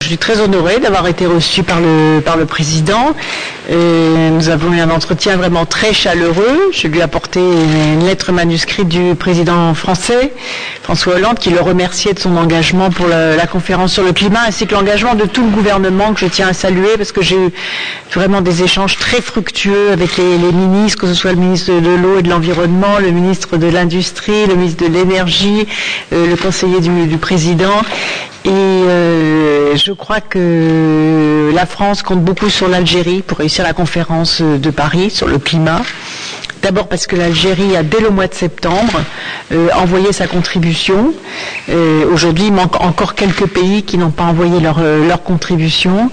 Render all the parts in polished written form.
Je suis très honorée d'avoir été reçue par le président. Nous avons eu un entretien vraiment très chaleureux. Je lui ai apporté une lettre manuscrite du président français, François Hollande, qui le remerciait de son engagement pour la conférence sur le climat, ainsi que l'engagement de tout le gouvernement, que je tiens à saluer, parce que j'ai eu vraiment des échanges très fructueux avec les ministres, que ce soit le ministre de l'eau et de l'environnement, le ministre de l'industrie, le ministre de l'énergie, le conseiller du président. Et je crois que la France compte beaucoup sur l'Algérie pour réussir la conférence de Paris sur le climat. D'abord parce que l'Algérie a, dès le mois de septembre, envoyé sa contribution. Aujourd'hui, il manque encore quelques pays qui n'ont pas envoyé leur contribution.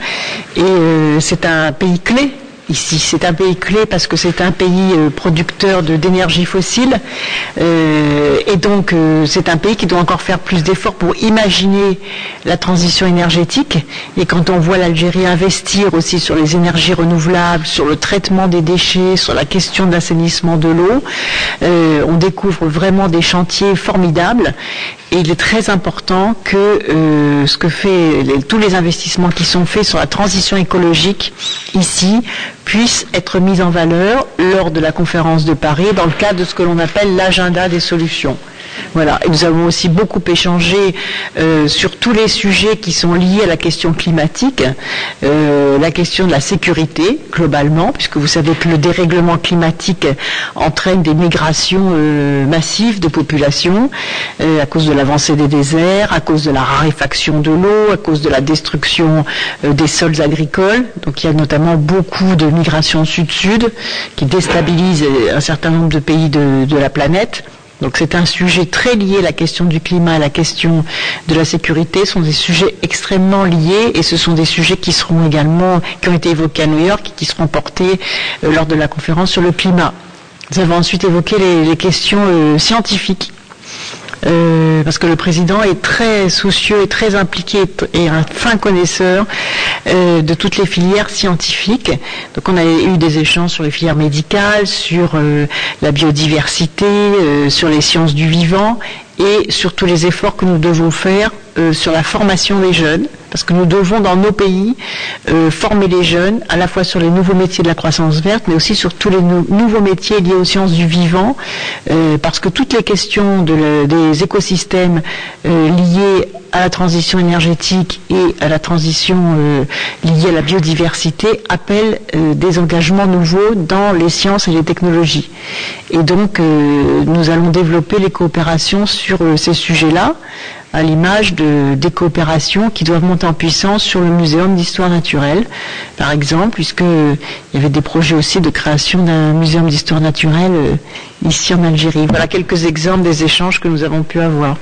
Et c'est un pays clé. Ici, c'est un pays clé parce que c'est un pays producteur d'énergie fossile et donc c'est un pays qui doit encore faire plus d'efforts pour imaginer la transition énergétique. Et quand on voit l'Algérie investir aussi sur les énergies renouvelables, sur le traitement des déchets, sur la question de l'assainissement de l'eau, on découvre vraiment des chantiers formidables. Et il est très important que tous les investissements qui sont faits sur la transition écologique ici puissent être mis en valeur lors de la conférence de Paris dans le cadre de ce que l'on appelle l'agenda des solutions. Voilà. Et nous avons aussi beaucoup échangé sur tous les sujets qui sont liés à la question climatique, la question de la sécurité globalement, puisque vous savez que le dérèglement climatique entraîne des migrations massives de population à cause de l'avancée des déserts, à cause de la raréfaction de l'eau, à cause de la destruction des sols agricoles. Donc il y a notamment beaucoup de migrations sud-sud qui déstabilisent un certain nombre de pays de la planète. Donc c'est un sujet très lié, la question du climat et la question de la sécurité sont des sujets extrêmement liés et ce sont des sujets qui ont été évoqués à New York et qui seront portés lors de la conférence sur le climat. Nous avons ensuite évoqué les questions scientifiques. Parce que le président est très soucieux et très impliqué et un fin connaisseur de toutes les filières scientifiques. Donc on a eu des échanges sur les filières médicales, sur la biodiversité, sur les sciences du vivant et sur tous les efforts que nous devons faire sur la formation des jeunes. Parce que nous devons, dans nos pays, former les jeunes, à la fois sur les nouveaux métiers de la croissance verte, mais aussi sur tous les nouveaux métiers liés aux sciences du vivant, parce que toutes les questions des écosystèmes liés à la transition énergétique et à la transition liée à la biodiversité appellent des engagements nouveaux dans les sciences et les technologies. Et donc, nous allons développer les coopérations sur ces sujets-là, à l'image des coopérations qui doivent monter en puissance sur le Muséum d'histoire naturelle, par exemple, puisqu'il y avait des projets aussi de création d'un muséum d'histoire naturelle ici en Algérie. Voilà quelques exemples des échanges que nous avons pu avoir.